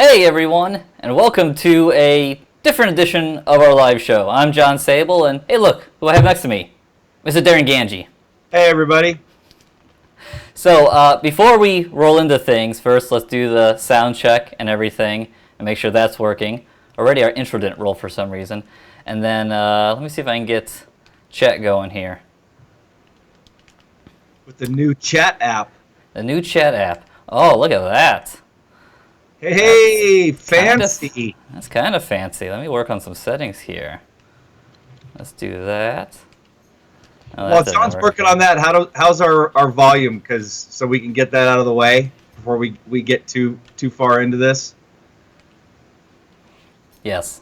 Hey everyone, and welcome to a different edition of our live show. I'm John Sable, and hey look, who I have next to me, Mr. Darin Ganji. Hey everybody. So, before we roll into things, first let's do the sound check and everything, and make sure that's working. Already our intro didn't roll for some reason. And then, let me see if I can get chat going here. With the new chat app. The new chat app. Oh, look at that. Hey, fancy. That's kind of fancy. Let me work on some settings here. Let's do that. Oh, While John's working on that, how's our volume? So we can get that out of the way before we get too far into this. Yes.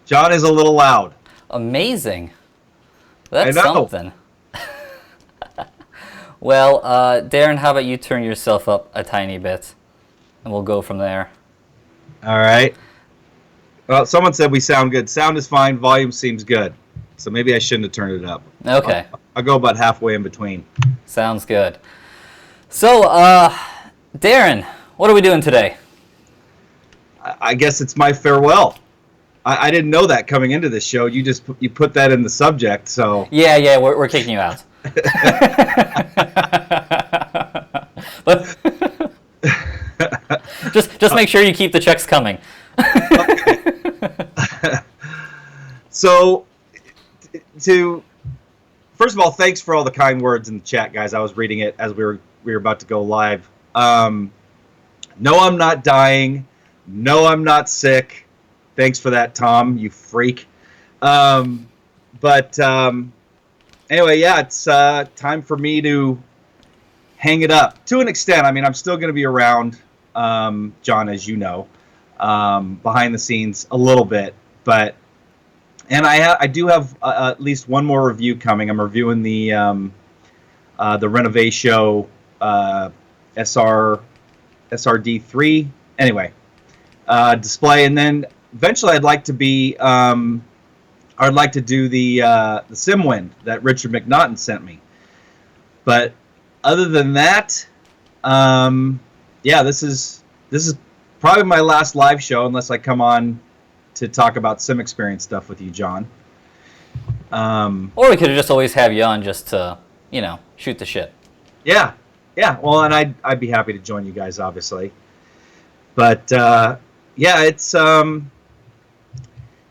John is a little loud. Amazing. That's I know. something. Well, Darin, how about you turn yourself up a tiny bit, and we'll go from there. All right. Well, someone said we sound good. Sound is fine. Volume seems good. So maybe I shouldn't have turned it up. Okay. I'll go about halfway in between. Sounds good. So, Darin, what are we doing today? I guess it's my farewell. I didn't know that coming into this show. You put that in the subject, so. Yeah, we're kicking you out. But just make sure you keep the checks coming. So, first of all, thanks for all the kind words in the chat, guys. I was reading it as we were about to go live. No, I'm not dying. No, I'm not sick. Thanks for that, Tom. You freak. Anyway, yeah, it's time for me to hang it up to an extent. I mean, I'm still going to be around, John, as you know, behind the scenes a little bit, and I do have at least one more review coming. I'm reviewing the Renovation SRD3 anyway display, and then eventually I'd like to do the SimWind that Richard McNaughton sent me. But other than that, yeah, this is probably my last live show unless I come on to talk about sim experience stuff with you, John. Or we could have just always have you on just to, shoot the shit. Yeah. Well, and I'd be happy to join you guys, obviously. But yeah, it's time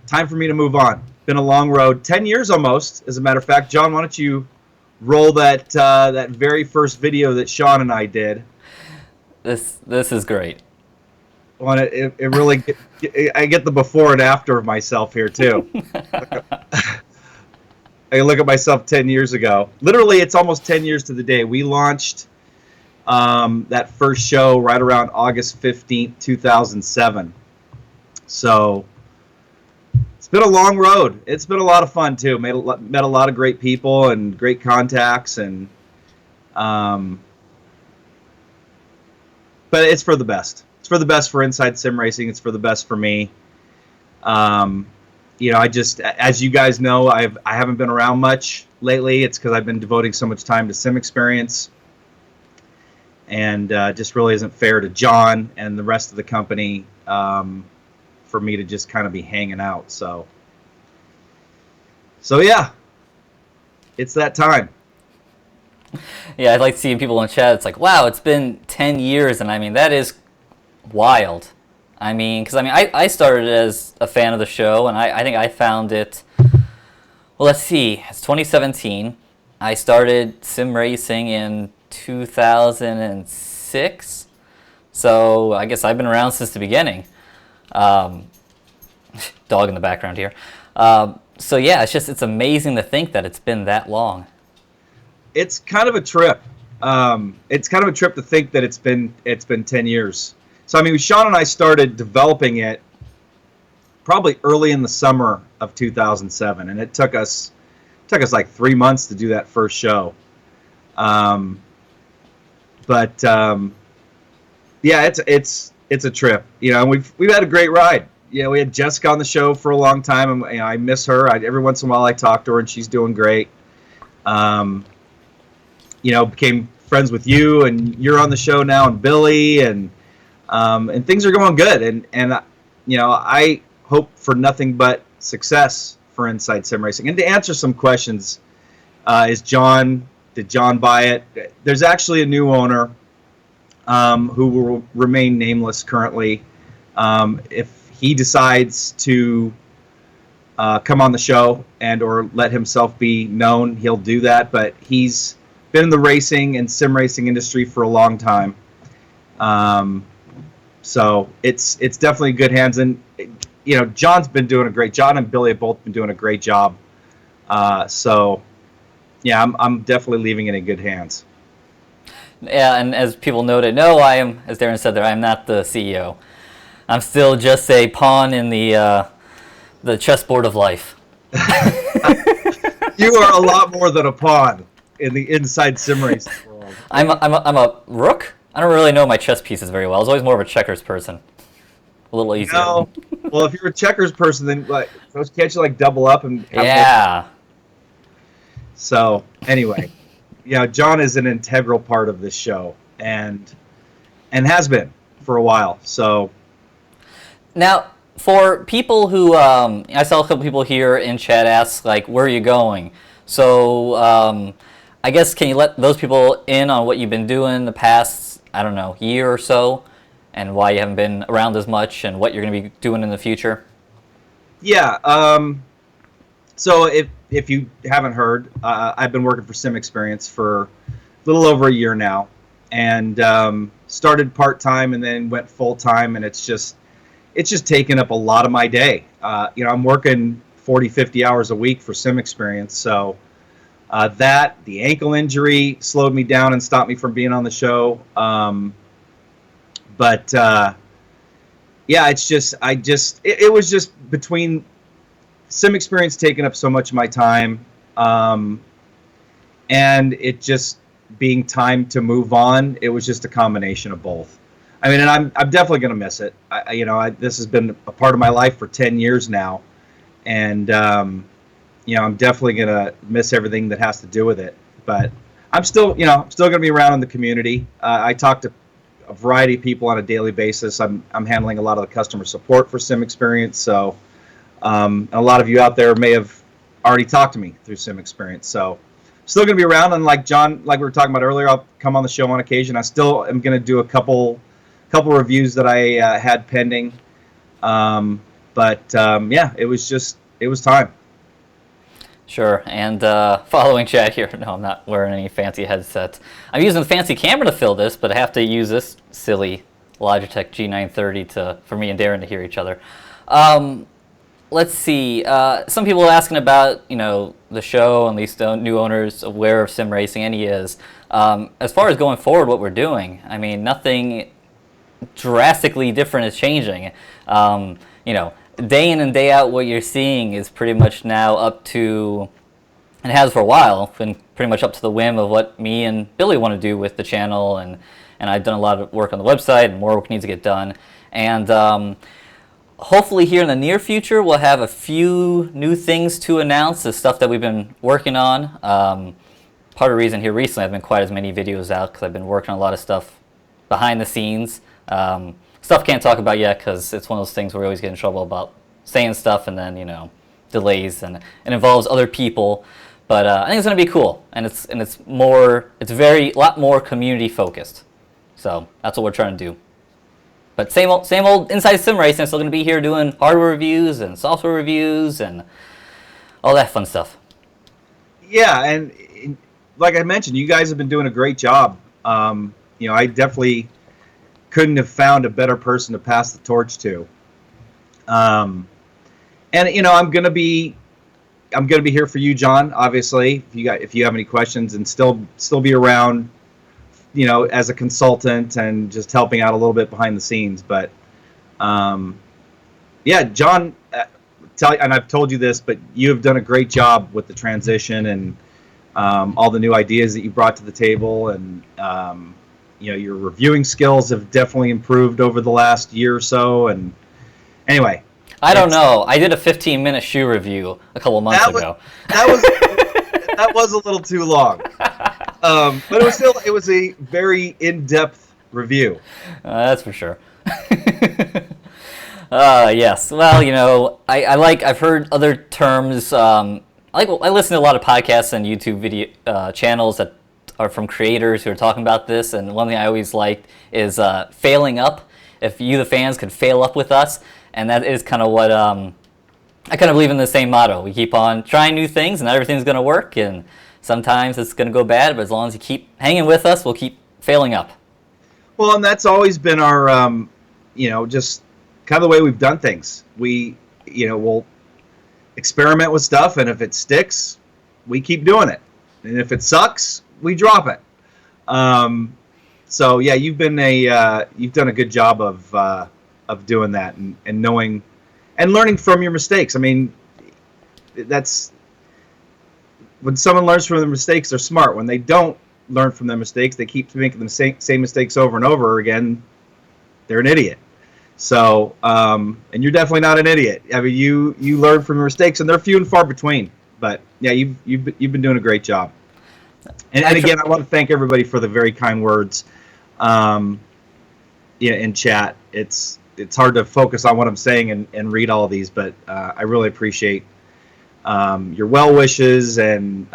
for me to move on. Been a long road, 10 years almost. As a matter of fact, John, why don't you roll that that very first video that Sean and I did? This is great. Well, it really I get the before and after of myself here too. I look at myself 10 years ago. Literally, it's almost 10 years to the day. We launched that first show right around August 15th, 2007. So it's been a long road. It's been a lot of fun too. Met a lot of great people and great contacts, and but it's for the best. It's for the best for Inside Sim Racing. It's for the best for me. I just, as you guys know, I haven't been around much lately. It's because I've been devoting so much time to sim experience, and just really isn't fair to John and the rest of the company for me to just kind of be hanging out. So yeah, it's that time. Yeah, I like seeing people in chat. It's like, wow, it's been 10 years, and I mean, that is wild. I mean, because I started as a fan of the show, and I think I found it, well, let's see, it's 2017. I started sim racing in 2006, so I guess I've been around since the beginning. Dog in the background here. So yeah, it's amazing to think that it's been that long. It's kind of a trip. It's kind of a trip to think that it's been 10 years. So I mean, Sean and I started developing it probably early in the summer of 2007, and it took us like 3 months to do that first show. Yeah, it's a trip. We've had a great ride. We had Jessica on the show for a long time, and I miss her. Every once in a while I talk to her, and she's doing great. Became friends with you, and you're on the show now, and Billy, and And things are going good. And I hope for nothing but success for Inside Sim Racing. And to answer some questions, did John buy it? There's actually a new owner who will remain nameless currently. If he decides to come on the show and or let himself be known, he'll do that. But he's been in the racing and sim racing industry for a long time. So it's definitely good hands. And John's been doing a great. John and Billy have both been doing a great job. So yeah, I'm definitely leaving it in good hands. Yeah, and as people noted, no, I am, as Darin said there, I'm not the CEO. I'm still just a pawn in the chessboard of life. You are a lot more than a pawn in the Inside Sim Racing world. I'm a rook. I don't really know my chess pieces very well. I was always more of a checkers person. A little easier. Well, if you're a checkers person, then can't you double up and have yeah. So anyway, John is an integral part of this show and has been for a while. So now, for people who I saw a couple people here in chat ask where are you going? So I guess can you let those people in on what you've been doing the past, I don't know, year or so, and why you haven't been around as much and what you're going to be doing in the future? Yeah. So if you haven't heard, I've been working for Sim Experience for a little over a year now, and started part-time and then went full-time, and it's just taken up a lot of my day. I'm working 40, 50 hours a week for Sim Experience, so the ankle injury slowed me down and stopped me from being on the show. Yeah, it was just between Sim Experience taking up so much of my time, and it just being time to move on. It was just a combination of both. I mean, and I'm definitely going to miss it. This has been a part of my life for 10 years now, and I'm definitely going to miss everything that has to do with it. But I'm still going to be around in the community. I talk to a variety of people on a daily basis. I'm handling a lot of the customer support for Sim Experience, so and a lot of you out there may have already talked to me through Sim Experience. So still going to be around, and like John, like we were talking about earlier, I'll come on the show on occasion. I still am going to do a couple reviews that I had pending. Yeah, it was time. Sure, and following chat here, no, I'm not wearing any fancy headset. I'm using the fancy camera to film this, but I have to use this silly Logitech G930 for me and Darin to hear each other. Let's see, some people are asking about, the show, and these new owners aware of sim racing, and he is. As far as going forward, what we're doing, I mean, nothing drastically different is changing. Day in and day out, what you're seeing is pretty much now up to, and it has for a while, been pretty much up to the whim of what me and Billy want to do with the channel, and I've done a lot of work on the website, and more work needs to get done. And hopefully here in the near future, we'll have a few new things to announce, the stuff that we've been working on. Part of the reason here recently I haven't been quite as many videos out because I've been working on a lot of stuff behind the scenes. Stuff can't talk about yet because it's one of those things where we always get in trouble about saying stuff and then delays, and it involves other people. But I think it's going to be cool, and it's a lot more community focused. So that's what we're trying to do. But same old Inside Sim Racing. Still going to be here doing hardware reviews and software reviews and all that fun stuff. Yeah, and like I mentioned, you guys have been doing a great job. I definitely couldn't have found a better person to pass the torch to. And I'm gonna be here for you, John. Obviously, if you have any questions, and still be around, as a consultant and just helping out a little bit behind the scenes. But yeah, John, and I've told you this, but you have done a great job with the transition and all the new ideas that you brought to the table, and your reviewing skills have definitely improved over the last year or so. And anyway, I don't know. I did a 15-minute shoe review a couple months ago. That was a little too long, but it was a very in-depth review. That's for sure. Yes. Well, I've heard other terms. I listen to a lot of podcasts and YouTube video channels that are from creators who are talking about this. And one thing I always liked is failing up. If you, the fans, could fail up with us, and that is kind of what I kind of believe in the same motto. We keep on trying new things, and not everything's going to work, and sometimes it's going to go bad. But as long as you keep hanging with us, we'll keep failing up. Well, and that's always been our, just kind of the way we've done things. We'll experiment with stuff, and if it sticks, we keep doing it, and if it sucks, we drop it. So yeah, you've done a good job of doing that and knowing and learning from your mistakes. I mean, that's when someone learns from their mistakes, they're smart. When they don't learn from their mistakes, they keep making the same mistakes over and over again, they're an idiot. So, and you're definitely not an idiot. I mean, you learn from your mistakes, and they're few and far between. But yeah, you've been doing a great job. And again, I want to thank everybody for the very kind words. In chat, it's hard to focus on what I'm saying and read all of these, but I really appreciate your well wishes and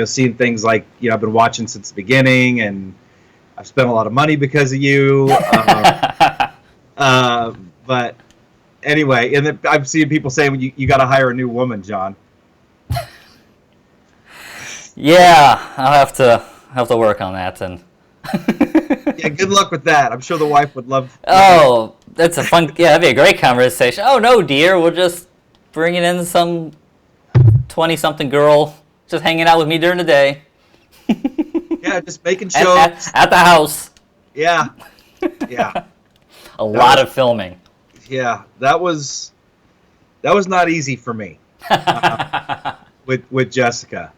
seeing things like I've been watching since the beginning, and I've spent a lot of money because of you. But anyway, and I've seen people saying you got to hire a new woman, John. Yeah, I'll have to work on that. And yeah, good luck with that. I'm sure the wife would love. Oh, that's a fun. Yeah, that'd be a great conversation. Oh no, dear, we're just bringing in some 20-something girl just hanging out with me during the day. Yeah, just making shows at the house. Yeah, yeah. A lot of filming. Yeah, that was not easy for me with Jessica.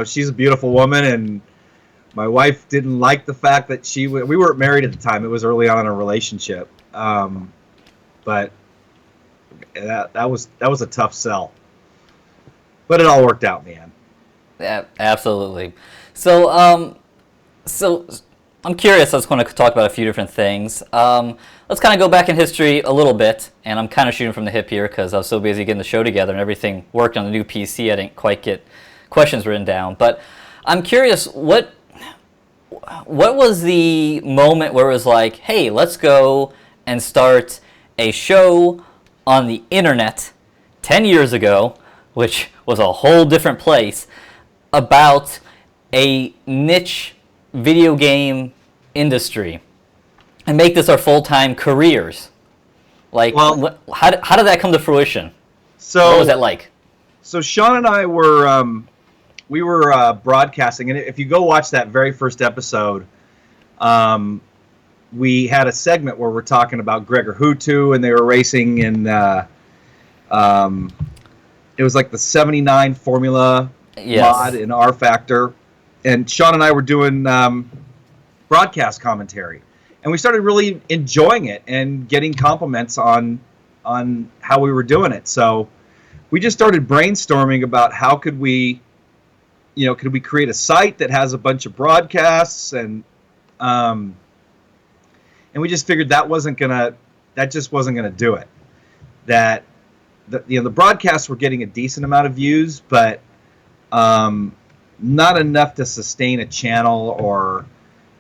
She's a beautiful woman, and my wife didn't like the fact that we weren't married at the time. It was early on in our relationship, but that was a tough sell. But it all worked out in the end. Yeah, absolutely. So I'm curious. I was going to talk about a few different things. Let's kind of go back in history a little bit, and I'm kind of shooting from the hip here because I was so busy getting the show together and everything worked on the new PC. I didn't quite get questions written down, but I'm curious what was the moment where it was like, hey, let's go and start a show on the internet 10 years ago, which was a whole different place, about a niche video game industry and make this our full-time careers? Like, well, how did that come to fruition? So what was that like? So Sean and I were we were broadcasting, and if you go watch that very first episode, we had a segment where we're talking about Gregor Hutu, and they were racing in it was like the 79 Formula mod in R Factor, and Sean and I were doing broadcast commentary, and we started really enjoying it and getting compliments on how we were doing it. So we just started brainstorming about how could we create a site that has a bunch of broadcasts, and we just figured that just wasn't gonna do it. That the broadcasts were getting a decent amount of views, but not enough to sustain a channel.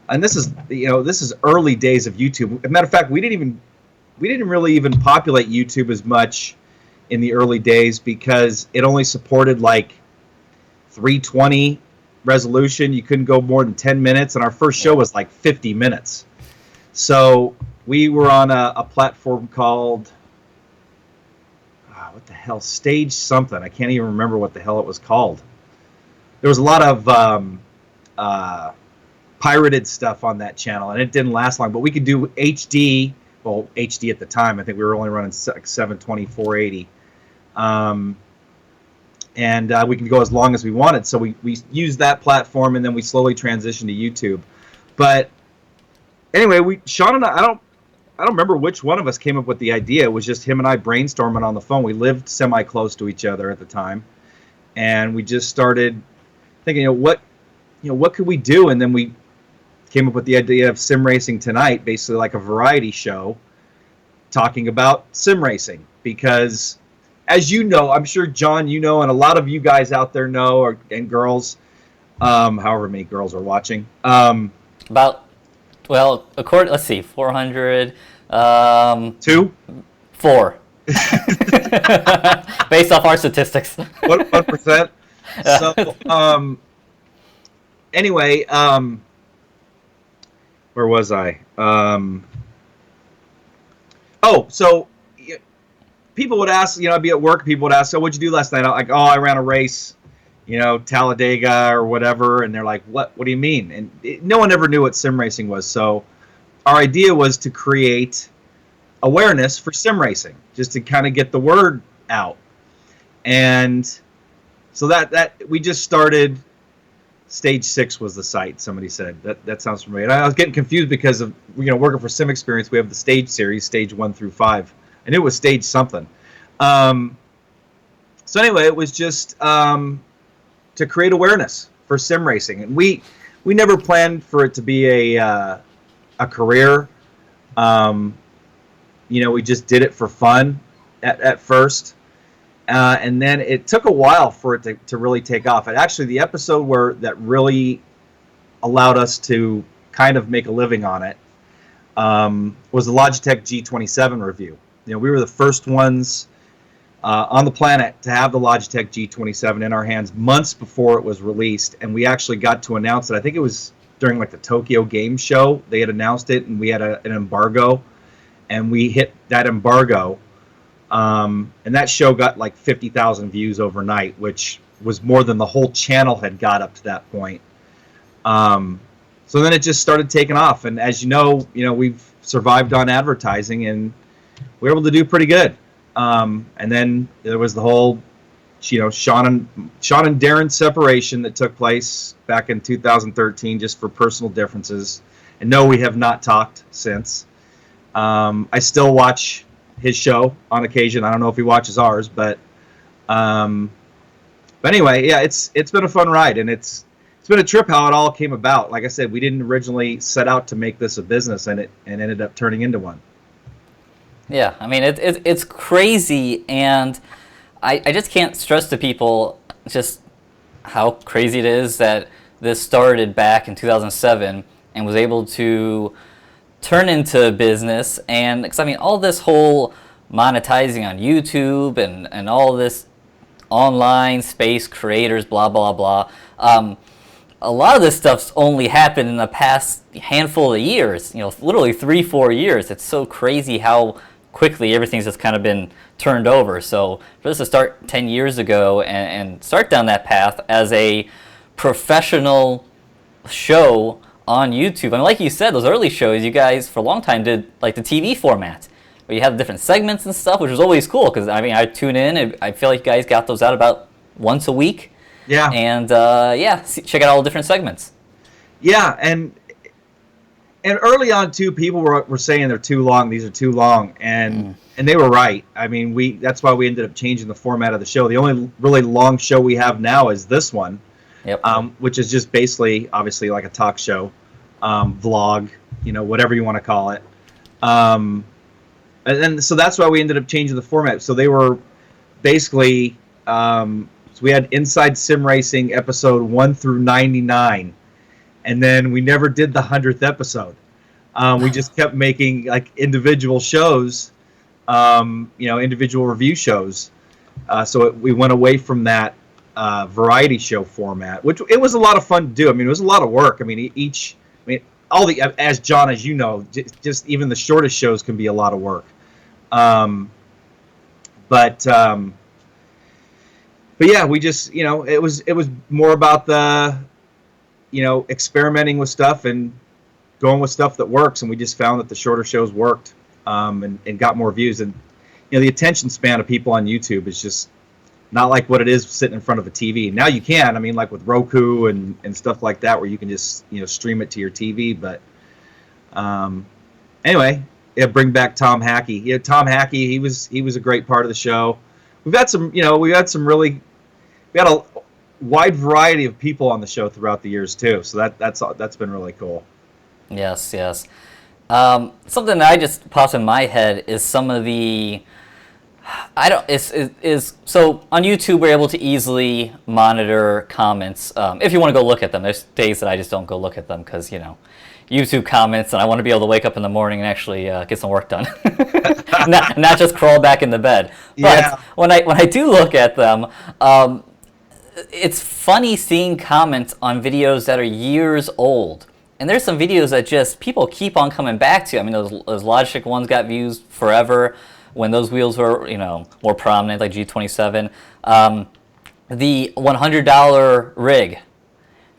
And this is early days of YouTube. As a matter of fact, we didn't really even populate YouTube as much in the early days because it only supported like 320 resolution. You couldn't go more than 10 minutes, and our first show was like 50 minutes. So we were on a platform called what the hell, Stage something. I can't even remember what the hell it was called. There was a lot of pirated stuff on that channel, and it didn't last long. But we could do HD. Well, HD at the time, I think we were only running 720, 480. And we could go as long as we wanted. So we used that platform, and then we slowly transitioned to YouTube. But anyway, Sean and I don't remember which one of us came up with the idea. It was just him and I brainstorming on the phone. We lived semi-close to each other at the time, and we just started thinking, what could we do? And then we came up with the idea of Sim Racing Tonight, basically like a variety show talking about sim racing. Because, as you know, I'm sure, John, you know, and a lot of you guys out there know, and girls, however many girls are watching. About, well, let's see, 400, Two? 4. Based off our statistics. 1%. So, anyway, where was I? So people would ask, I'd be at work, people would ask, so what'd you do last night? I'm like, oh, I ran a race, Talladega or whatever. And they're like, what do you mean? And no one ever knew what sim racing was. So our idea was to create awareness for sim racing, just to kind of get the word out. And so that we just started. Stage 6 was the site. Somebody said that sounds familiar. And I was getting confused because of working for Sim Experience. We have the stage series, stage 1 through 5. I knew it was stage something. So anyway, it was just to create awareness for sim racing, and we never planned for it to be a career. We just did it for fun at first. And then it took a while for it to really take off. And actually, the episode that really allowed us to kind of make a living on it was the Logitech G27 review. We were the first ones on the planet to have the Logitech G27 in our hands months before it was released. And we actually got to announce it. I think it was during the Tokyo Game Show. They had announced it, and we had an embargo. And we hit that embargo. And that show got 50,000 views overnight, which was more than the whole channel had got up to that point. So then it just started taking off, and as you know, we've survived on advertising, and we were able to do pretty good. And then there was the whole, Sean and Darin's separation that took place back in 2013, just for personal differences. And no, we have not talked since. I still watch his show on occasion. I don't know if he watches ours, but anyway, yeah, it's been a fun ride, and it's been a trip how it all came about. Like I said, we didn't originally set out to make this a business, and it ended up turning into one. Yeah, I mean it's crazy, and I just can't stress to people just how crazy it is that this started back in 2007 and was able to turn into business. And because I mean, all this whole monetizing on YouTube and all this online space creators, blah blah blah. A lot of this stuff's only happened in the past handful of years. Literally 3-4 years. It's so crazy how quickly everything's just kind of been turned over. So for this to start 10 years ago and start down that path as a professional show on YouTube. I mean, like you said, those early shows, you guys for a long time did the TV format, where you have different segments and stuff, which was always cool, because I mean, I tune in and I feel like you guys got those out about once a week. Yeah. And check out all the different segments. Yeah, and early on too, people were saying they're too long. These are too long, and they were right. I mean, that's why we ended up changing the format of the show. The only really long show we have now is this one. Yep. Which is just basically, obviously, like a talk show, vlog, whatever you want to call it. And so that's why we ended up changing the format. So they were basically, so we had Inside Sim Racing episode 1 through 99, and then we never did the 100th episode. We just kept making individual shows, individual review shows. So we went away from that variety show format, which it was a lot of fun to do. I mean, it was a lot of work. I mean, all the, as John, as you know, just even the shortest shows can be a lot of work. But yeah, we just, it was more about the, experimenting with stuff and going with stuff that works. And we just found that the shorter shows worked, and got more views. And, the attention span of people on YouTube is just not like what it is sitting in front of a TV. Now you can, I mean, like with Roku and stuff like that, where you can just, stream it to your TV. But anyway, yeah, bring back Tom Hackey. Tom Hackey, he was a great part of the show. We've had some, we had a wide variety of people on the show throughout the years too. So that's been really cool. Yes, yes. Something that I just pops in my head is some of the I don't is so on YouTube we're able to easily monitor comments if you want to go look at them. There's days that I just don't go look at them because YouTube comments and I want to be able to wake up in the morning and actually get some work done, not just crawl back in the bed. But Yeah. when I do look at them, it's funny seeing comments on videos that are years old. And there's some videos that just people keep on coming back to. I mean, those Logitech ones got views forever when those wheels were, more prominent, like G27. The $100 rig.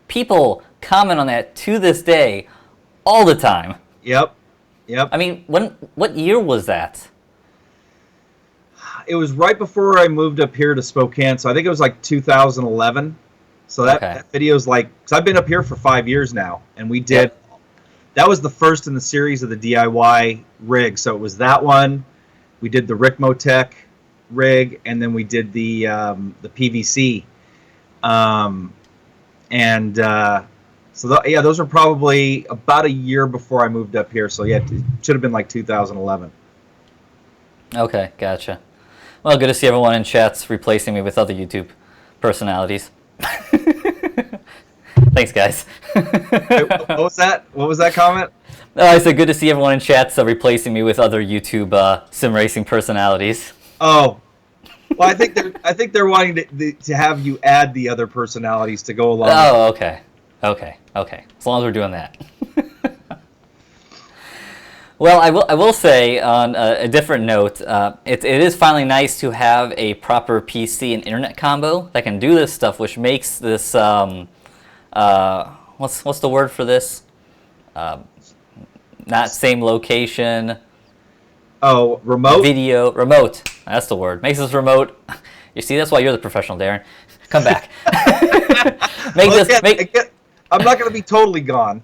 People comment on that to this day all the time. Yep. Yep. I mean, what year was that? It was right before I moved up here to Spokane, so I think it was like 2011. So that video's like, because I've been up here for 5 years now, and we did, that was the first in the series of the DIY rig. So it was that one. We did the Ricmotech rig, and then we did the PVC. Those were probably about a year before I moved up here. So yeah, it should have been like 2011. Okay, gotcha. Well, good to see everyone in chat's replacing me with other YouTube personalities. Thanks, guys. Wait, what was that? What was that comment? I said good to see everyone in chat's replacing me with other YouTube sim racing personalities. Oh, well, I think they're wanting to have you add the other personalities to go along. Oh, okay. As long as we're doing that. Well, I will say on a different note, it is finally nice to have a proper PC and internet combo that can do this stuff, which makes this what's the word for this? Not same location. Oh, remote? Video remote. That's the word. Makes this remote. You see, that's why you're the professional, Darin. Come back. I'm not going to be totally gone.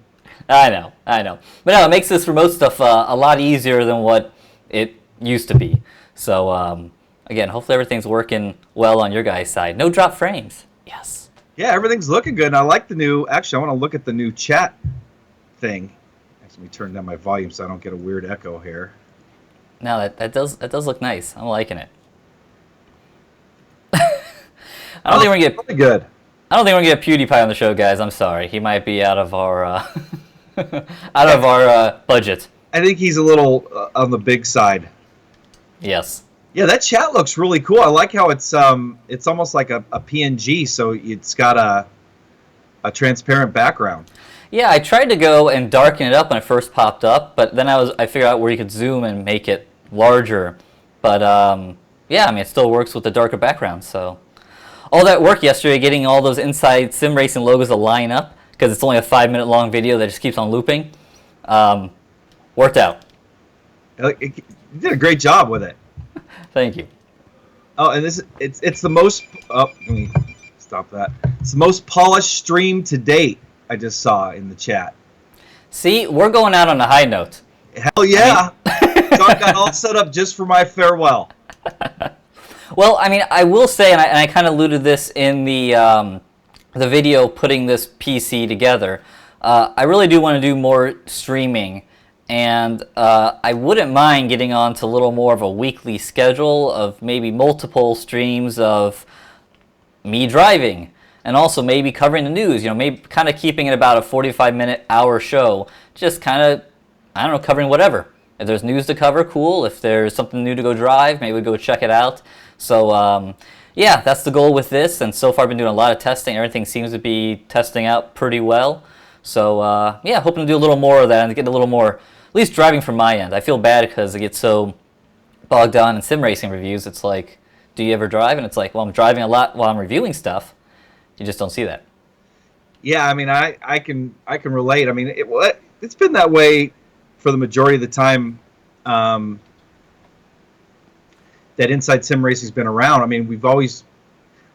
I know. But no, it makes this remote stuff a lot easier than what it used to be. So, again, hopefully everything's working well on your guys' side. No drop frames. Yes. Yeah, everything's looking good. And I like the new, actually, I want to look at the new chat thing. Actually, let me turn down my volume so I don't get a weird echo here. No, that does look nice. I'm liking it. I don't think we're gonna get really good. I don't think we're gonna get PewDiePie on the show, guys. I'm sorry. He might be out of our our budget. I think he's a little on the big side. Yes. Yeah, that chat looks really cool. I like how it's almost like a PNG, so it's got a transparent background. Yeah, I tried to go and darken it up when it first popped up, but then I figured out where you could zoom and make it larger. But yeah, I mean, it still works with the darker background. So all that work yesterday, getting all those inside sim racing logos to line up, because it's only a 5-minute long video that just keeps on looping, worked out. You did a great job with it. Thank you. Oh, and it's the most. Oh, let me stop that. It's the most polished stream to date. I just saw in the chat. See, we're going out on a high note. Hell yeah! So I got all set up just for my farewell. Well, I mean, I will say, and I kind of alluded this in the video putting this PC together. I really do want to do more streaming, and I wouldn't mind getting on to a little more of a weekly schedule of maybe multiple streams of me driving, and also maybe covering the news. Maybe kind of keeping it about a 45-minute hour show, just kind of, I don't know, covering whatever. If there's news to cover, cool. If there's something new to go drive, maybe we'll go check it out. So yeah, that's the goal with this, and so far I've been doing a lot of testing. Everything seems to be testing out pretty well. So yeah, hoping to do a little more of that and get a little more, at least driving from my end. I feel bad because I get so bogged down in sim racing reviews. It's like, do you ever drive? And it's like, well, I'm driving a lot while I'm reviewing stuff. You just don't see that. Yeah, I mean, I can relate. I mean, it's been that way for the majority of the time that Inside Sim Racing's been around. I mean, we've always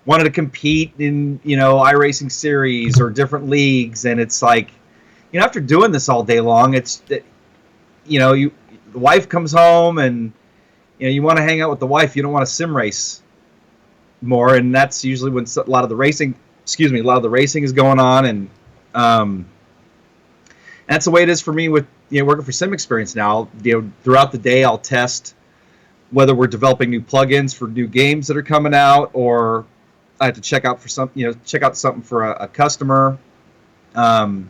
wanted to compete in, iRacing series or different leagues, and it's like, after doing this all day long, it's the wife comes home and you want to hang out with the wife. You don't want to sim race more, and that's usually when a lot of the racing is going on, and that's the way it is for me with working for Sim Experience now. Throughout the day, I'll test whether we're developing new plugins for new games that are coming out, or I have to check out something for a customer. I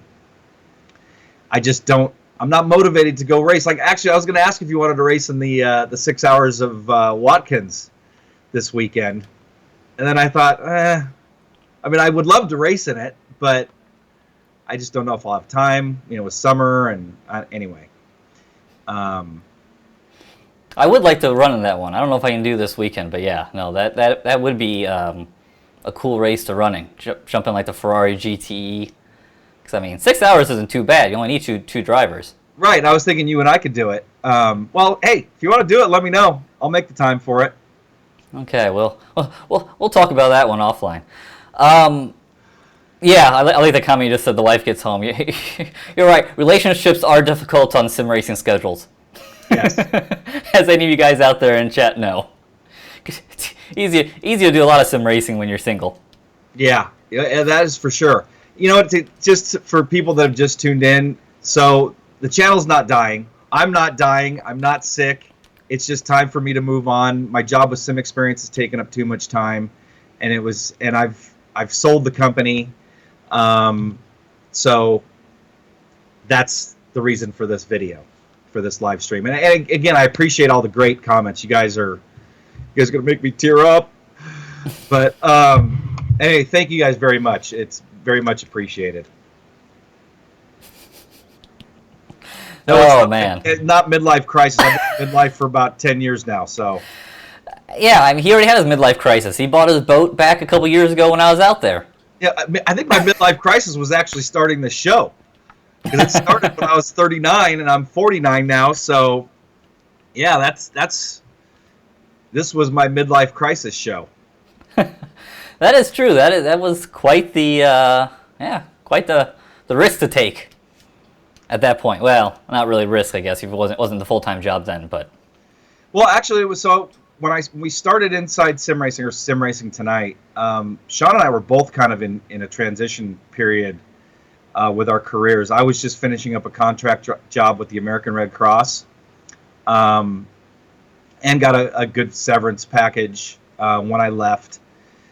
just don't. I'm not motivated to go race. Like, actually, I was going to ask if you wanted to race in the 6 hours of Watkins this weekend, and then I thought, I mean, I would love to race in it, but I just don't know if I'll have time. With summer and anyway. I would like to run in that one. I don't know if I can do this weekend, but yeah, no, that would be a cool race to running. Jump in like the Ferrari GTE. Because, I mean, 6 hours isn't too bad. You only need two drivers. Right. I was thinking you and I could do it. Well, hey, if you want to do it, let me know. I'll make the time for it. Okay, we'll talk about that one offline. Yeah, I like the comment you just said, the wife gets home. You're right. Relationships are difficult on sim racing schedules. Yes. As any of you guys out there in chat know. It's easier to do a lot of sim racing when you're single. Yeah, that is for sure. Just for people that have just tuned in, so the channel's not dying. I'm not dying. I'm not sick. It's just time for me to move on. My job with Sim Experience has taken up too much time, and I've sold the company. So that's the reason for this video, for this live stream. And again, I appreciate all the great comments. You guys are gonna make me tear up. But anyway, thank you guys very much. It's very much appreciated. No, man. It's not midlife crisis. I've been midlife for about 10 years now, so. Yeah, I mean, he already had his midlife crisis. He bought his boat back a couple years ago when I was out there. Yeah, I think my midlife crisis was actually starting the show. Because it started when I was 39, and I'm 49 now, so yeah, this was my midlife crisis show. That is true. That was quite the risk to take at that point. Well, not really risk, I guess. If it wasn't the full-time job then, but. Well, actually, it was so when we started Inside Sim Racing or Sim Racing Tonight. Sean and I were both kind of in a transition period with our careers. I was just finishing up a contract job with the American Red Cross, and got a good severance package when I left.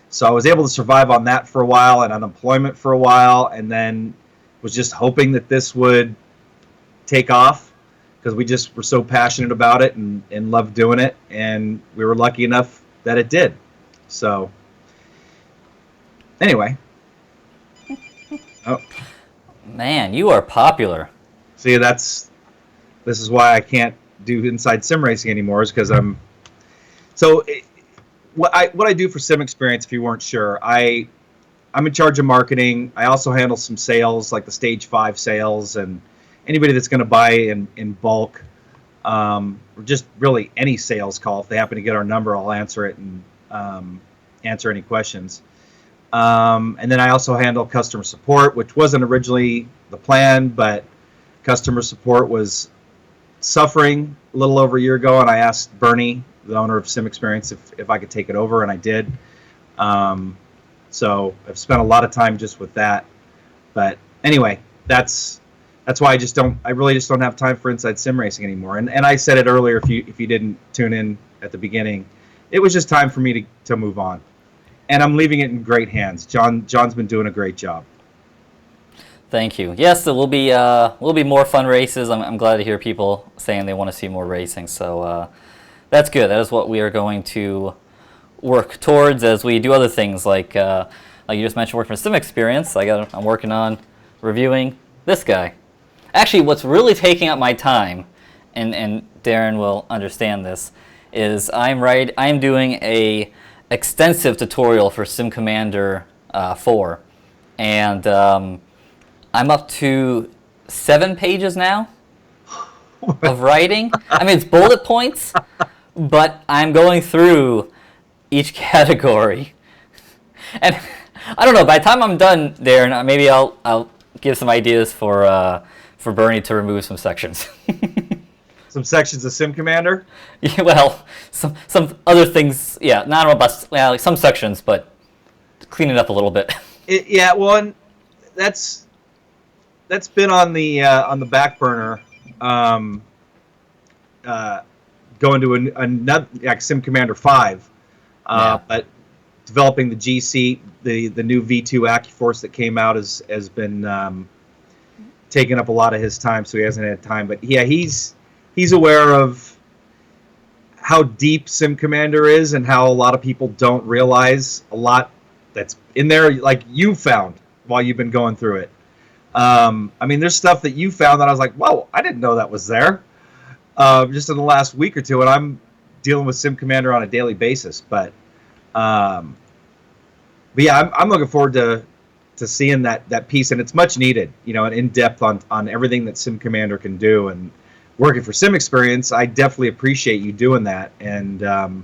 So I was able to survive on that for a while and unemployment for a while, and then was just hoping that this would take off because we just were so passionate about it and loved doing it, and we were lucky enough that it did. So anyway. Oh. Man, you are popular. See, this is why I can't do Inside Sim Racing anymore, is because I'm so. What I do for Sim Experience, if you weren't sure, I'm in charge of marketing. I also handle some sales, like the Stage 5 sales, and anybody that's going to buy in bulk, or just really any sales call. If they happen to get our number, I'll answer it and answer any questions. And then I also handle customer support, which wasn't originally the plan, but customer support was suffering a little over a year ago, and I asked Bernie, the owner of Sim Experience, if I could take it over, and I did. So I've spent a lot of time just with that. But anyway, that's why I really just don't have time for Inside Sim Racing anymore. And I said it earlier, if you didn't tune in at the beginning, it was just time for me to move on. And I'm leaving it in great hands. John's been doing a great job. Thank you. Yes, there will be more fun races. I'm glad to hear people saying they want to see more racing. So that's good. That is what we are going to work towards as we do other things like you just mentioned, working for Sim Experience. I'm working on reviewing this guy. Actually, what's really taking up my time, and Darin will understand this, is I'm doing a extensive tutorial for Sim Commander 4, and I'm up to 7 pages now of writing. I mean, it's bullet points, but I'm going through each category. And I don't know, by the time I'm done, Darin, maybe I'll give some ideas for Bernie to remove some sections. Some sections of Sim Commander? Yeah, well, some other things, yeah, not robust, well, like some sections, but clean it up a little bit. Yeah, well, and that's that's been on the back burner. Going to another like Sim Commander 5, Yeah. but developing the GC, the new V2 AccuForce that came out has been taking up a lot of his time, so he hasn't had time. But yeah, he's aware of how deep Sim Commander is and how a lot of people don't realize a lot that's in there, like you found while you've been going through it. I mean, there's stuff that you found that I was like, whoa, I didn't know that was there. Just in the last week or two, and I'm dealing with Sim Commander on a daily basis. But yeah, I'm looking forward to seeing that piece, and it's much needed, and in depth on everything that Sim Commander can do. And working for Sim Experience, I definitely appreciate you doing that. And yeah,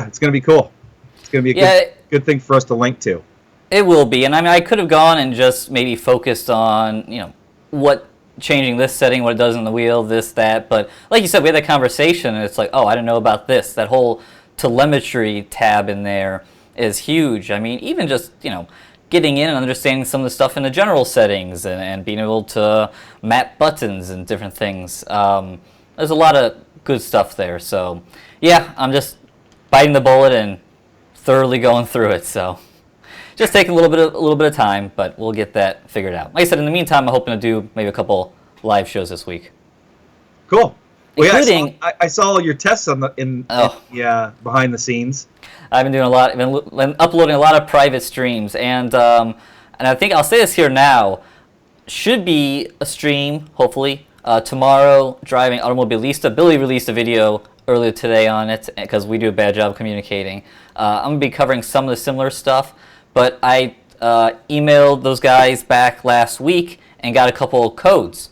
it's going to be cool. It's going to be a good thing for us to link to. It will be, and I mean, I could have gone and just maybe focused on what changing this setting, what it does in the wheel, this, that. But like you said, we had that conversation, and it's like, oh, I didn't know about this. That whole telemetry tab in there is huge. I mean, even just getting in and understanding some of the stuff in the general settings and being able to map buttons and different things. There's a lot of good stuff there. So yeah, I'm just biting the bullet and thoroughly going through it. So just taking a little bit of time, but we'll get that figured out. Like I said, in the meantime, I'm hoping to do maybe a couple live shows this week. Cool. Well, including, yeah, I saw all your tests on in behind the scenes. I've been doing a lot. I've been uploading a lot of private streams, and I think I'll say this here now. Should be a stream, hopefully tomorrow. Driving Automobilista. Billy released a video earlier today on it because we do a bad job communicating. I'm gonna be covering some of the similar stuff. But I emailed those guys back last week and got a couple codes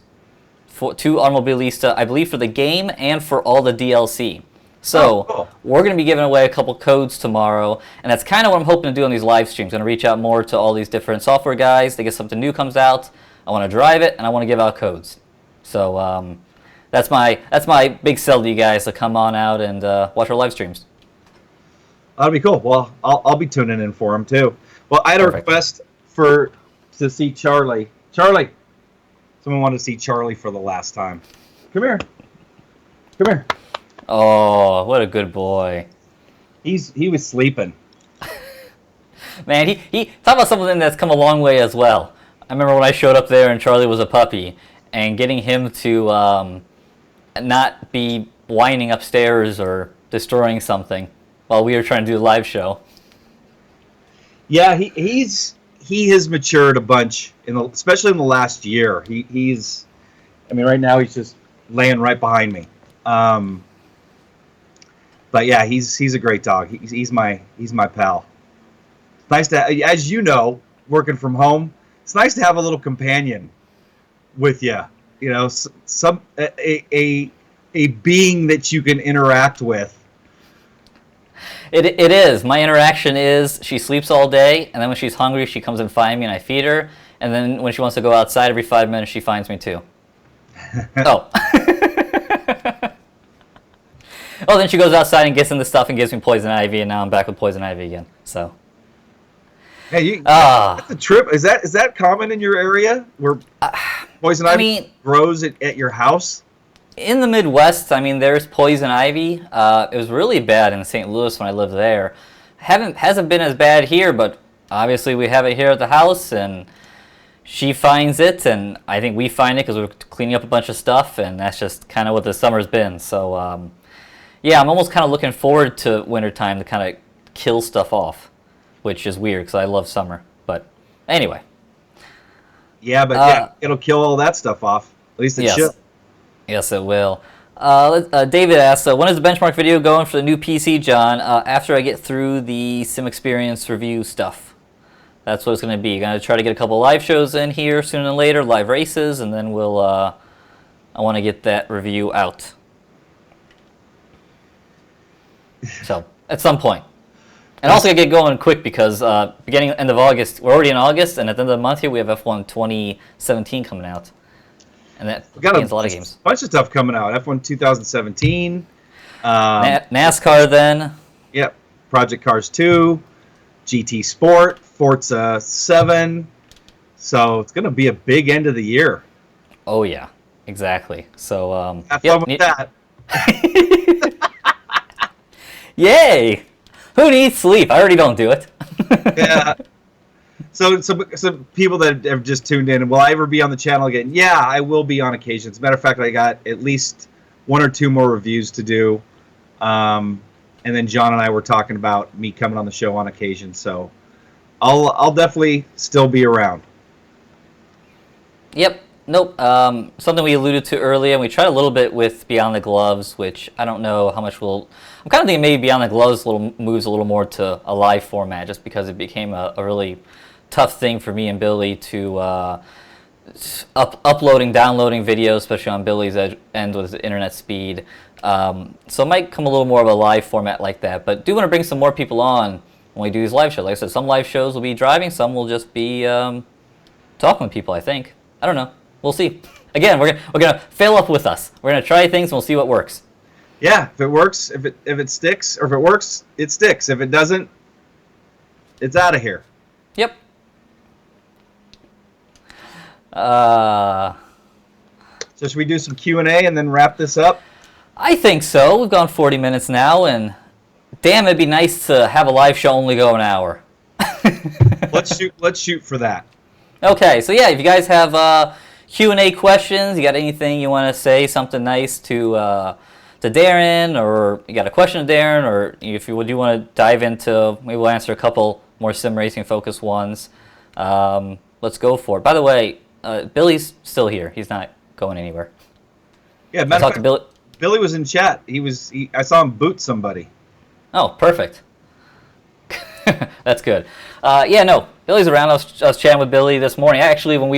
to Automobilista, I believe, for the game and for all the DLC. So we're going to be giving away a couple codes tomorrow, and that's kind of what I'm hoping to do on these live streams. I'm going to reach out more to all these different software guys. They get something new comes out. I want to drive it, and I want to give out codes. So that's my big sell to you guys to come on out and watch our live streams. That'll be cool. Well, I'll be tuning in for them too. Well, I had a request to see Charlie. Charlie, someone wanted to see Charlie for the last time. Come here. Come here. Oh, what a good boy. He was sleeping. Man, he talk about something that's come a long way as well. I remember when I showed up there and Charlie was a puppy, and getting him to not be whining upstairs or destroying something while we were trying to do a live show. Yeah, he has matured a bunch especially in the last year. He's I mean, right now he's just laying right behind me. But yeah, he's a great dog. He's my pal. It's nice to, as you know, working from home, it's nice to have a little companion with you. A being that you can interact with. It is. My interaction is she sleeps all day, and then when she's hungry, she comes and finds me, and I feed her. And then when she wants to go outside every 5 minutes, she finds me too. Oh. Oh, then she goes outside and gets in the stuff and gives me poison ivy, and now I'm back with poison ivy again. So. Hey, that's a trip. Is that common in your area where poison ivy grows at your house? In the Midwest, I mean, there's poison ivy. It was really bad in St. Louis when I lived there. Hasn't been as bad here, but obviously we have it here at the house, and she finds it, and I think we find it because we're cleaning up a bunch of stuff, and that's just kind of what the summer's been. So, yeah, I'm almost kind of looking forward to wintertime to kind of kill stuff off, which is weird because I love summer. But anyway. Yeah, but it'll kill all that stuff off. At least it should. Yes, it will. David asks, when is the benchmark video going for the new PC, John? After I get through the Sim Experience review stuff. That's what it's going to be. Going to try to get a couple live shows in here sooner than later, live races, and then we'll. I want to get that review out. So at some point, and also get going quick because beginning end of August, we're already in August, and at the end of the month here we have F1 2017 coming out. And that means a lot of games. Bunch of stuff coming out. F1 2017. NASCAR then. Yep. Project Cars 2. GT Sport. Forza 7. So it's going to be a big end of the year. Oh yeah, exactly. So Have fun with that. Yay! Who needs sleep? I already don't do it. Yeah. So people that have just tuned in, will I ever be on the channel again? Yeah, I will be on occasion. As a matter of fact, I got at least 1 or 2 more reviews to do. And then John and I were talking about me coming on the show on occasion. So I'll definitely still be around. Yep. Nope. Something we alluded to earlier, and we tried a little bit with Beyond the Gloves, which I don't know how much we'll... I'm kind of thinking maybe Beyond the Gloves moves a little more to a live format, just because it became a really tough thing for me and Billy to uploading, downloading videos, especially on Billy's end with the internet speed. So it might come a little more of a live format like that, but do want to bring some more people on when we do these live shows. Like I said, some live shows will be driving, some will just be talking with people, I think. I don't know. We'll see. Again, we're gonna fail up with us. We're gonna try things and we'll see what works. Yeah, if it works, if it sticks, or if it works, it sticks. If it doesn't, it's out of here. Yep. So should we do some Q&A and then wrap this up? I think so. We've gone 40 minutes now, and damn, it'd be nice to have a live show only go an hour. Let's shoot for that. Okay, so yeah, if you guys have Q&A questions, you got anything you want to say, something nice to Darin, or you got a question to Darin, or if you do want to dive into, maybe we'll answer a couple more sim racing focused ones. Let's go for it. By the way, Billy's still here. He's not going anywhere. Yeah, matter of fact, Billy was in chat. I saw him boot somebody. Oh, perfect. That's good. Yeah, no, Billy's around. I was chatting with Billy this morning. Actually, when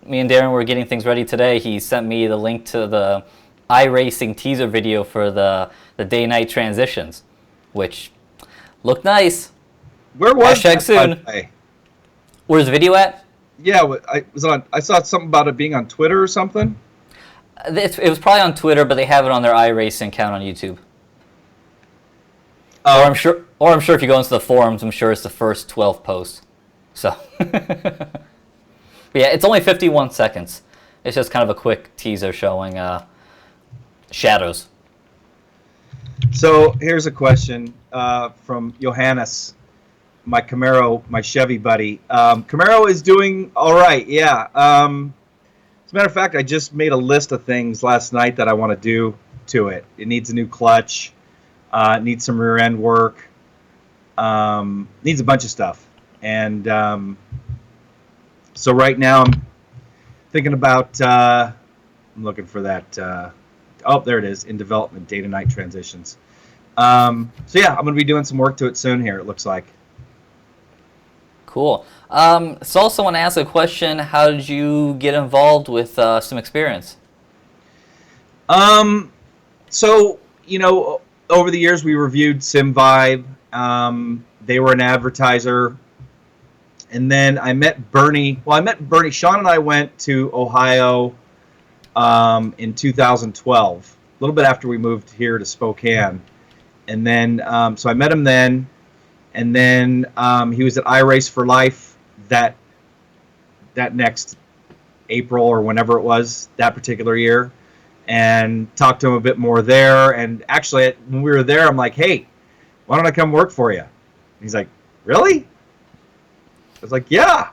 me and Darin were getting things ready today, he sent me the link to the iRacing teaser video for the day-night transitions, which looked nice. Where was that, soon? Where's the video at? Yeah, I saw something about it being on Twitter or something. It was probably on Twitter, but they have it on their iRacing account on YouTube. Oh. Or I'm sure if you go into the forums, I'm sure it's the first 12 posts. So, but yeah, it's only 51 seconds. It's just kind of a quick teaser showing shadows. So here's a question from Johannes, my Camaro, my Chevy buddy. Camaro is doing all right, yeah. As a matter of fact, I just made a list of things last night that I want to do to it. It needs a new clutch. It needs some rear end work. Needs a bunch of stuff. And so right now I'm thinking about, I'm looking for that. Oh, there it is, in development, day to night transitions. So yeah, I'm going to be doing some work to it soon here, it looks like. Cool. So someone asked a question, how did you get involved with some experience? So, you know, over the years we reviewed SimVibe. They were an advertiser. And then I met Bernie. Well, I met Bernie. Sean and I went to Ohio in 2012, a little bit after we moved here to Spokane. And then, so I met him then. And then he was at iRace for Life that next April or whenever it was, that particular year. And talked to him a bit more there. And actually, when we were there, I'm like, hey, why don't I come work for you? And he's like, really? I was like, yeah.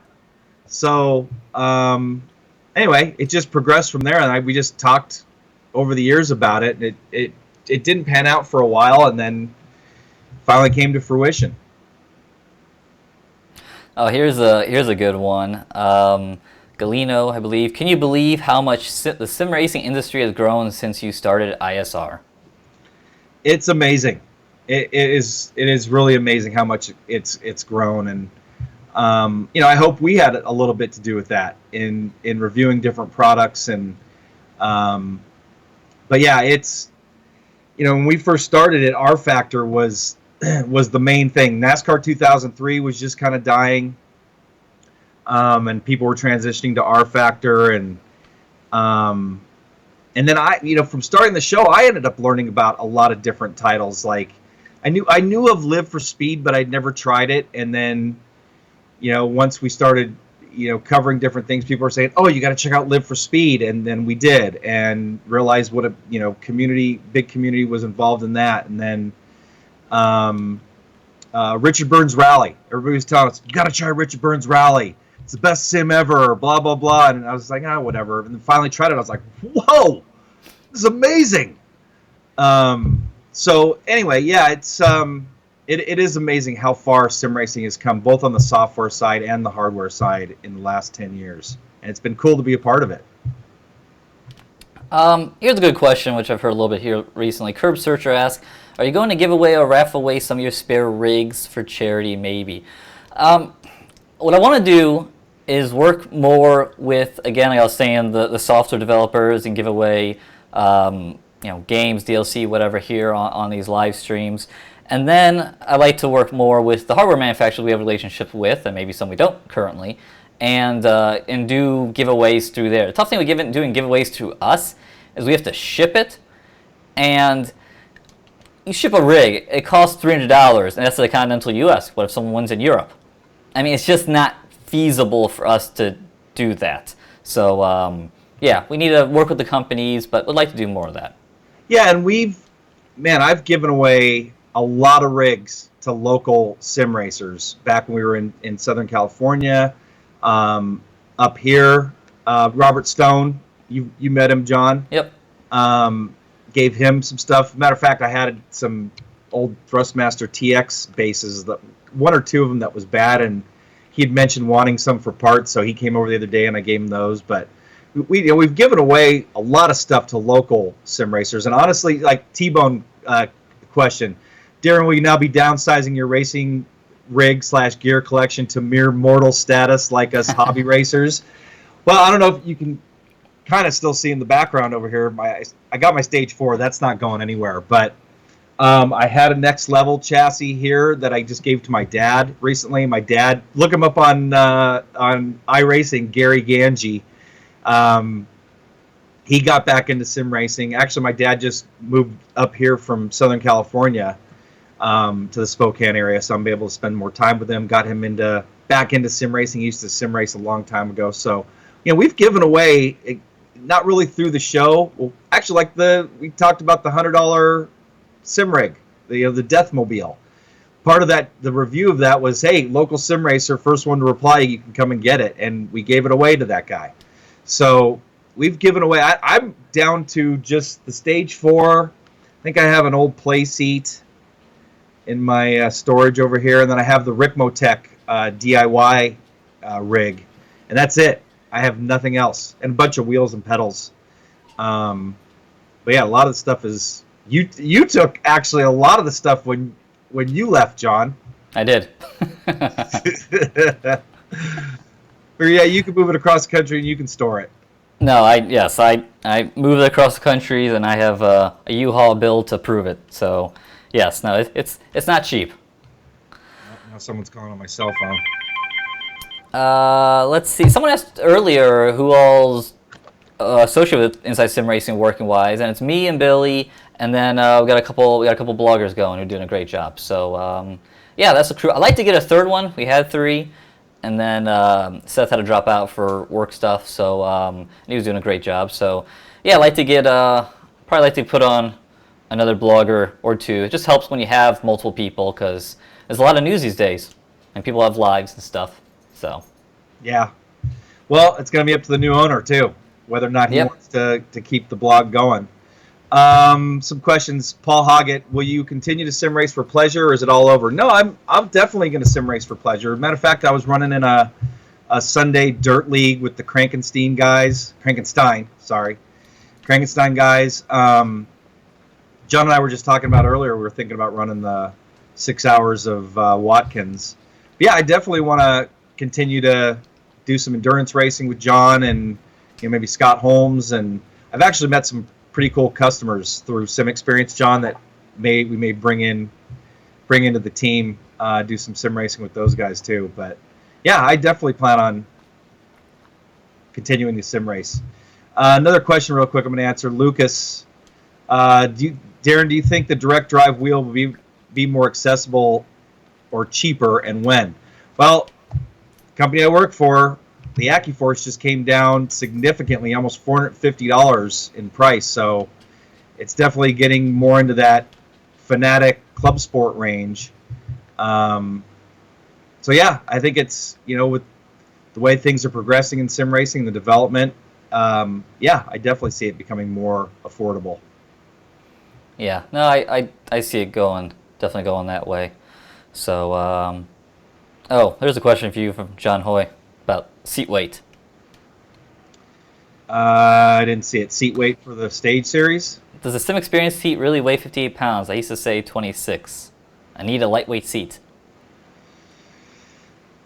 So anyway, it just progressed from there, and we just talked over the years about it. And it didn't pan out for a while, and then finally came to fruition. Oh, here's a good one. Galino, I believe. Can you believe how much the sim racing industry has grown since you started ISR? It's amazing. It is really amazing how much it's grown, and you know, I hope we had a little bit to do with that in reviewing different products, and but yeah, it's, you know, when we first started it, R Factor was the main thing. NASCAR 2003 was just kind of dying, and people were transitioning to R Factor, and then you know, from starting the show, I ended up learning about a lot of different titles. Like I knew of Live for Speed, but I'd never tried it, and then, you know, once we started, covering different things, people are saying, "Oh, you got to check out Live for Speed," and then we did, and realized what a big community was involved in that, and then Richard Burns Rally. Everybody was telling us, "You got to try Richard Burns Rally. It's the best sim ever." Blah blah blah, and I was like, whatever. And then finally tried it. I was like, "Whoa, this is amazing." So anyway, yeah, it is amazing how far sim racing has come, both on the software side and the hardware side in the last 10 years. And it's been cool to be a part of it. Here's a good question, which I've heard a little bit here recently. Curb Searcher asks, are you going to give away or raffle away some of your spare rigs for charity, maybe? What I want to do is work more with, again, like I was saying, the software developers and give away games, DLC, whatever here on these live streams. And then I like to work more with the hardware manufacturers we have relationships with, and maybe some we don't currently, and do giveaways through there. The tough thing with doing giveaways to us is we have to ship it, and you ship a rig, it costs $300, and that's to the continental U.S. What if someone wins in Europe? I mean, it's just not feasible for us to do that. So, yeah, we need to work with the companies, but would like to do more of that. Yeah, and I've given away a lot of rigs to local sim racers back when we were in Southern California. Up here, Robert Stone, you met him, John. Yep. Gave him some stuff. Matter of fact, I had some old Thrustmaster TX bases, one or two of them that was bad, and he had mentioned wanting some for parts, so he came over the other day and I gave him those. But we've given away a lot of stuff to local sim racers, and honestly, like T-Bone question, Darin, will you now be downsizing your racing rig / gear collection to mere mortal status like us hobby racers? Well, I don't know if you can kind of still see in the background over here. I got my Stage 4. That's not going anywhere. But I had a next level chassis here that I just gave to my dad recently. My dad, look him up on iRacing, Gary Ganji. He got back into sim racing. Actually, my dad just moved up here from Southern California to the Spokane area, so I'm able to spend more time with him. Got him back into sim racing. He used to sim race a long time ago. So, we've given away, not really through the show. Well, actually, we talked about the $100 sim rig, the Deathmobile. Part of that, the review of that was, hey, local sim racer, first one to reply, you can come and get it, and we gave it away to that guy. So we've given away. I'm down to just the Stage 4. I think I have an old play seat in my storage over here, and then I have the Ricmotech DIY rig, and that's it. I have nothing else, and a bunch of wheels and pedals. But yeah, a lot of the stuff is you took actually a lot of the stuff when you left, John. I did. But yeah, you can move it across the country and you can store it. No, I moved it across the country, and I have a U-Haul bill to prove it. So yes, no, it's not cheap. Now someone's calling on my cell phone. Let's see. Someone asked earlier who all's associated with Inside Sim Racing working wise, and it's me and Billy, and then we got a couple bloggers going who are doing a great job. So yeah, that's the crew. I'd like to get a third one. We had 3, and then Seth had to drop out for work stuff. So he was doing a great job. So yeah, I'd like to get probably like to put on another blogger or 2. It just helps when you have multiple people, because there's a lot of news these days, and people have lives and stuff. So yeah, well, it's going to be up to the new owner too, whether or not he wants to keep the blog going. Some questions. Paul Hoggett, will you continue to sim race for pleasure, or is it all over? No, I'm definitely going to sim race for pleasure. Matter of fact, I was running in a Sunday dirt league with the Krankenstein guys. Krankenstein guys. John and I were just talking about earlier. We were thinking about running the 6 hours of Watkins. But yeah, I definitely want to continue to do some endurance racing with John and maybe Scott Holmes, and I've actually met some pretty cool customers through Sim Experience, John, that we may bring into the team, do some sim racing with those guys too. But yeah, I definitely plan on continuing the sim race. Another question real quick I'm going to answer. Lucas, Darin, do you think the direct drive wheel will be more accessible or cheaper, and when? Well, the company I work for, the AccuForce just came down significantly, almost $450 in price. So it's definitely getting more into that Fanatic Club Sport range. So yeah, I think it's, with the way things are progressing in sim racing, the development, yeah, I definitely see it becoming more affordable. Yeah, no, I see it definitely going that way. So, oh, there's a question for you from John Hoy about seat weight. I didn't see it. Seat weight for the stage series? Does the Sim Experience seat really weigh 58 pounds? I used to say 26. I need a lightweight seat.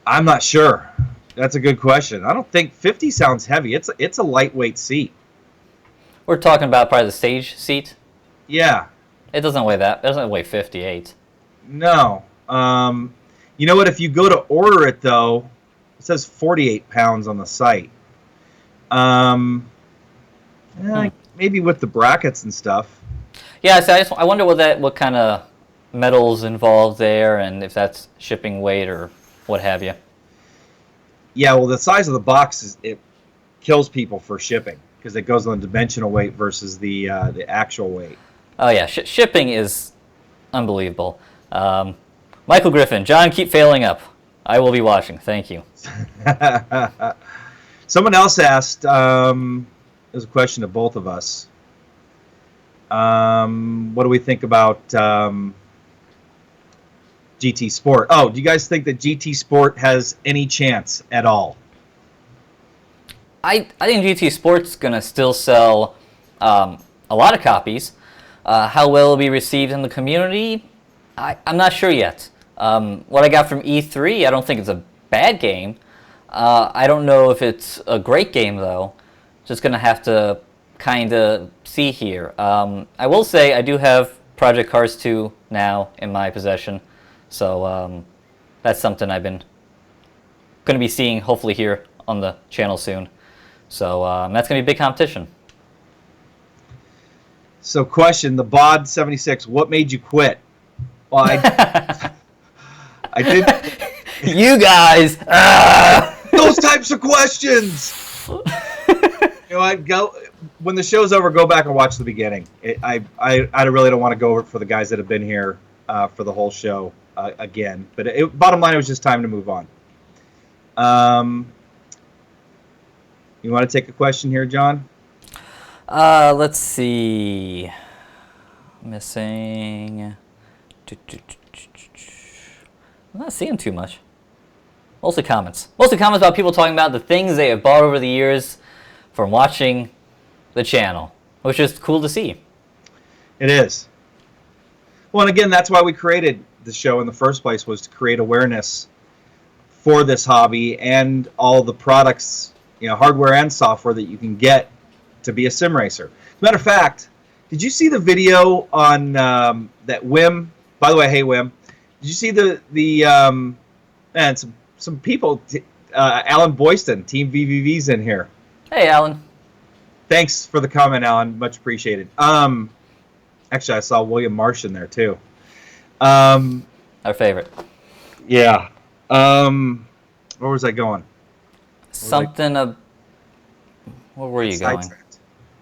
I'm not sure. That's a good question. I don't think 50 sounds heavy. It's a lightweight seat. We're talking about probably the stage seat. Yeah. It doesn't weigh that. It doesn't weigh 58. No. You know what? If you go to order it, though, it says 48 pounds on the site. Maybe with the brackets and stuff. Yeah, so I wonder what kind of metals involved there, and if that's shipping weight or what have you. Yeah, well, the size of the box it kills people for shipping because it goes on dimensional weight versus the actual weight. Oh yeah, shipping is unbelievable. Michael Griffin, John, keep failing up. I will be watching. Thank you. Someone else asked. There's a question to both of us. What do we think about GT Sport? Oh, do you guys think that GT Sport has any chance at all? I think GT Sport's gonna still sell a lot of copies. How well it'll be received in the community, I'm not sure yet. What I got from E3, I don't think it's a bad game. I don't know if it's a great game though. Just gonna have to kind of see here. I will say I do have Project Cars 2 now in my possession, so that's something I've been going to be seeing hopefully here on the channel soon. So that's going to be a big competition. So question, the BOD 76, what made you quit? Well, I did. You guys! Those types of questions! I'd go when the show's over. Go back and watch the beginning. I really don't want to go over it for the guys that have been here for the whole show again. But bottom line, it was just time to move on. You want to take a question here, John? Let's see. Missing. I'm not seeing too much. Mostly comments. Mostly comments about people talking about the things they have bought over the years from watching the channel, which is cool to see. It is. Well, and again, that's why we created the show in the first place, was to create awareness for this hobby and all the products, hardware and software that you can get to be a sim racer. Matter of fact, did you see the video on that Wim? By the way, hey Wim, did you see and some people? Alan Boyston, Team VVV's in here. Hey, Alan. Thanks for the comment, Alan. Much appreciated. Actually, I saw William Marsh in there, too. Our favorite. Yeah. Where was I going? Where were you going?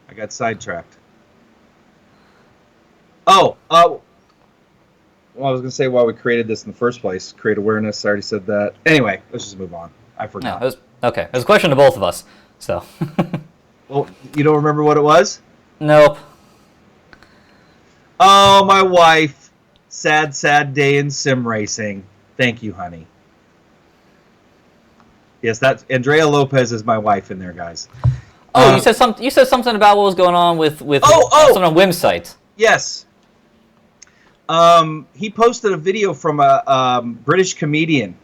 I got sidetracked. Well, I was going to say why we created this in the first place. Create awareness. I already said that. Anyway, let's just move on. I forgot. No, okay. It was a question to both of us. So. Well, you don't remember what it was? Nope. Oh, my wife. Sad, sad day in sim racing. Thank you, honey. Yes, that's Andrea Lopez is my wife in there, guys. Oh, you said something about what was going on with something on Wim's site. Yes. He posted a video from a British comedian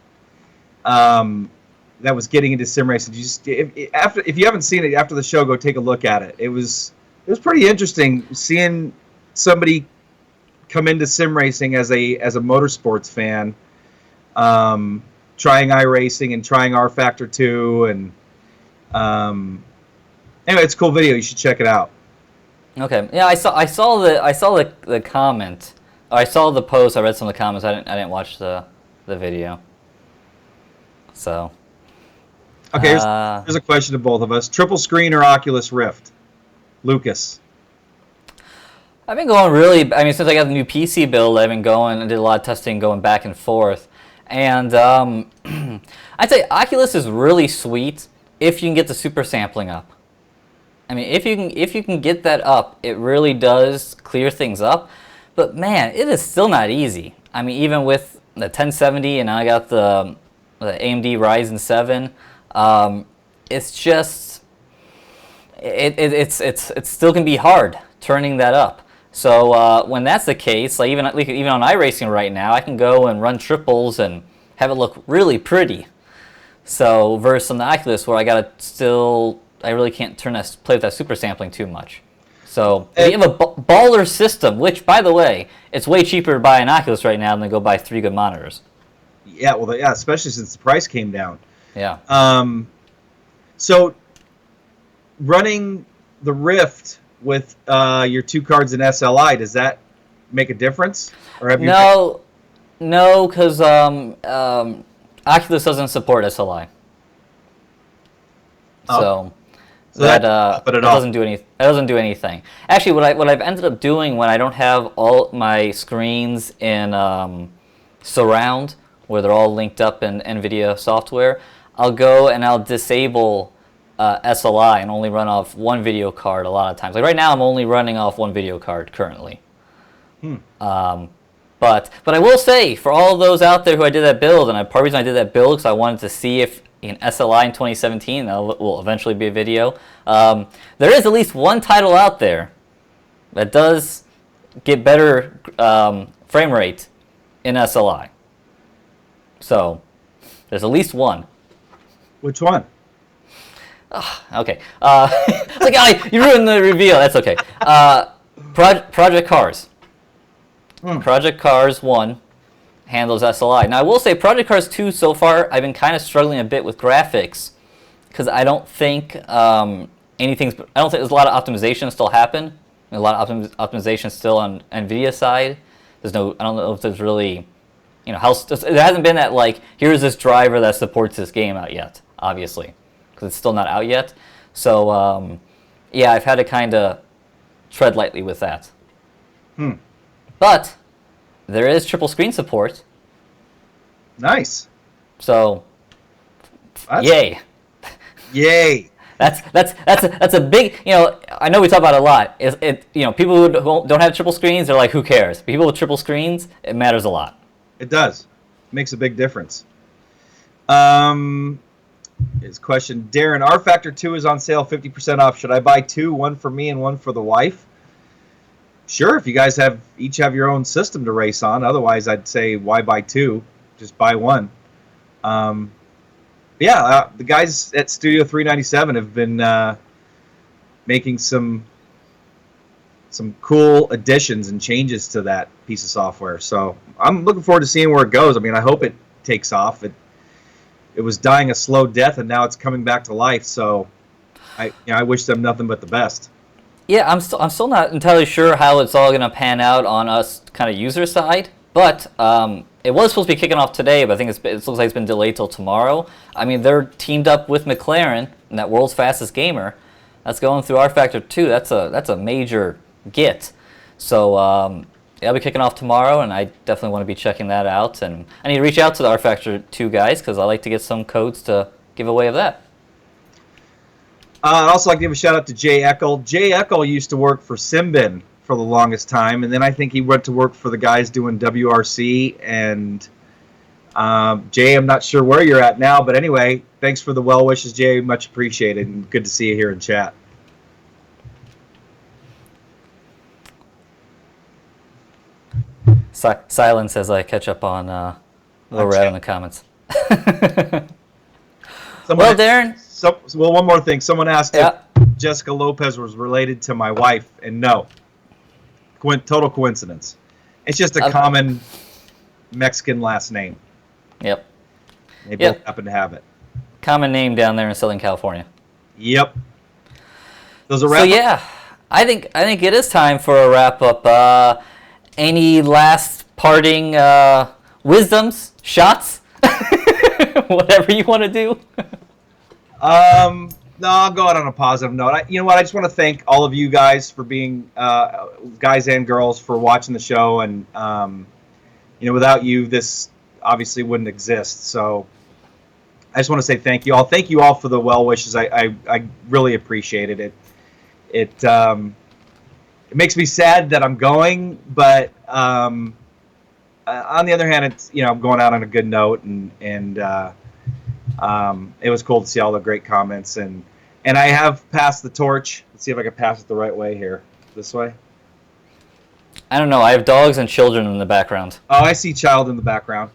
that was getting into sim racing. If you haven't seen it after the show, go take a look at it. It was pretty interesting seeing somebody come into sim racing as a motorsports fan, trying iRacing and trying R Factor 2, and anyway, it's a cool video. You should check it out. Okay. Yeah, I saw the comment. I saw the post. I read some of the comments. I didn't watch the video. So. Okay, here's a question to both of us. Triple screen or Oculus Rift? Lucas. I've been going really, I mean, since I got the new PC build, I've been going and did a lot of testing going back and forth. And I'd say Oculus is really sweet if you can get the super sampling up. I mean, if you can get that up, it really does clear things up. But man, it is still not easy. I mean, even with the 1070 and I got the AMD Ryzen 7, it's just it's still can be hard turning that up. So when that's the case, like even on iRacing right now, I can go and run triples and have it look really pretty. So versus on the Oculus where I really can't play with that super sampling too much. So if you have a baller system, which by the way, it's way cheaper to buy an Oculus right now than to go buy 3 good monitors. Yeah, well, yeah, especially since the price came down. Yeah. So running the Rift with your 2 cards in SLI, does that make a difference? Or have you No, because Oculus doesn't support SLI. Oh. So that doesn't do any. That doesn't do anything. Actually, what I've ended up doing when I don't have all my screens in surround, where they're all linked up in Nvidia software, I'll go and I'll disable SLI and only run off one video card a lot of times. Like right now, I'm only running off one video card currently. But I will say, for all of those out there who I did that build, and part of the reason I did that build because I wanted to see if in SLI in 2017, that will eventually be a video, there is at least one title out there that does get better frame rate in SLI. So, there's at least one. Which one? Okay. You ruined the reveal. That's okay. Project Cars. Project Cars 1 handles SLI. Now, I will say Project Cars 2 so far, I've been kind of struggling a bit with graphics because I don't think there's a lot of optimization still happen. A lot of optimization still on Nvidia side. I don't know if there's really, there hasn't been that like, here's this driver that supports this game out yet, obviously, because it's still not out yet. So, yeah, I've had to kind of tread lightly with that. But there is triple screen support. Nice. So, yay. Yay. That's a big, I know we talk about it a lot. People who don't have triple screens, they're like, who cares? People with triple screens, it matters a lot. It does. It makes a big difference. His question, Darin, R Factor 2 is on sale 50% off. Should I buy 2, one for me and one for the wife? Sure, if you guys each have your own system to race on. Otherwise, I'd say why buy 2? Just buy one. The guys at Studio 397 have been making some cool additions and changes to that piece of software. So I'm looking forward to seeing where it goes. I mean, I hope it takes off. It was dying a slow death, and now it's coming back to life. So I wish them nothing but the best. Yeah, I'm still not entirely sure how it's all going to pan out on us kind of user side, but it was supposed to be kicking off today, but I think it looks like it's been delayed till tomorrow. I mean, they're teamed up with McLaren, and that world's fastest gamer. That's going through R Factor 2. That's a major get. So it'll be kicking off tomorrow, and I definitely want to be checking that out. And I need to reach out to the R Factor 2 guys because I like to get some codes to give away of that. I'd also like to give a shout out to Jay Eckel. Jay Eckel used to work for Simbin for the longest time, and then I think he went to work for the guys doing WRC. And Jay, I'm not sure where you're at now, but anyway, thanks for the well wishes, Jay. Much appreciated, and good to see you here in chat. Silence as I catch up on where we're at in the comments. Well, Darin. One more thing. Someone asked if Jessica Lopez was related to my wife, and no. Total coincidence. It's just a common Mexican last name. Yep. They both happen to have it. Common name down there in Southern California. Yep. Those are wrap up? So yeah, I think it is time for a wrap up. Any last parting wisdoms, shots, whatever you want to do. No, I'll go out on a positive note. You know what? I just want to thank all of you guys for being guys and girls for watching the show, and without you, this obviously wouldn't exist. So I just want to say thank you all. Thank you all for the well wishes. I really appreciated it. It makes me sad that I'm going, but on the other hand, it's I'm going out on a good note, and it was cool to see all the great comments, and I have passed the torch. Let's see if I can pass it the right way here. This way. I don't know. I have dogs and children in the background. Oh, I see child in the background.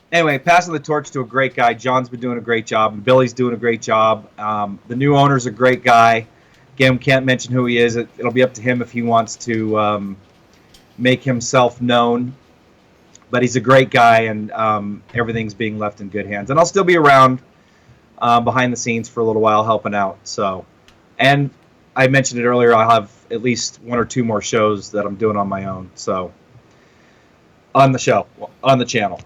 Anyway, passing the torch to a great guy. John's been doing a great job, and Billy's doing a great job. The new owner's a great guy. Again, can't mention who he is. It'll be up to him if he wants to make himself known. But he's a great guy, and everything's being left in good hands. And I'll still be around behind the scenes for a little while helping out. So, and I mentioned it earlier, I'll have at least 1 or 2 more shows that I'm doing on my own. So, on the channel.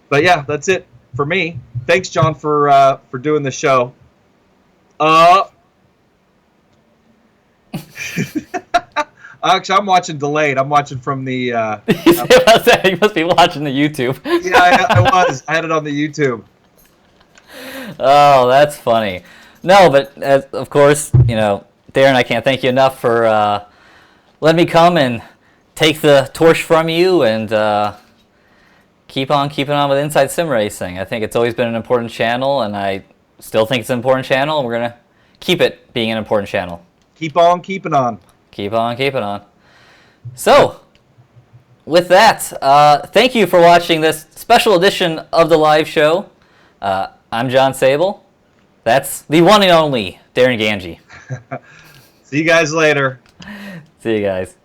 But yeah, that's it for me. Thanks, John, for doing the show. Actually, I'm watching delayed. I'm watching from the. You must be watching the YouTube. Yeah, I was. I had it on the YouTube. Oh, that's funny. No, but of course, Darin, I can't thank you enough for letting me come and take the torch from you and keep on keeping on with Inside Sim Racing. I think it's always been an important channel, and I still think it's an important channel, and we're going to keep it being an important channel. Keep on keeping on. Keep on keeping on. So, with that, thank you for watching this special edition of the live show. I'm John Sable. That's the one and only Darin Ganji. See you guys later. See you guys.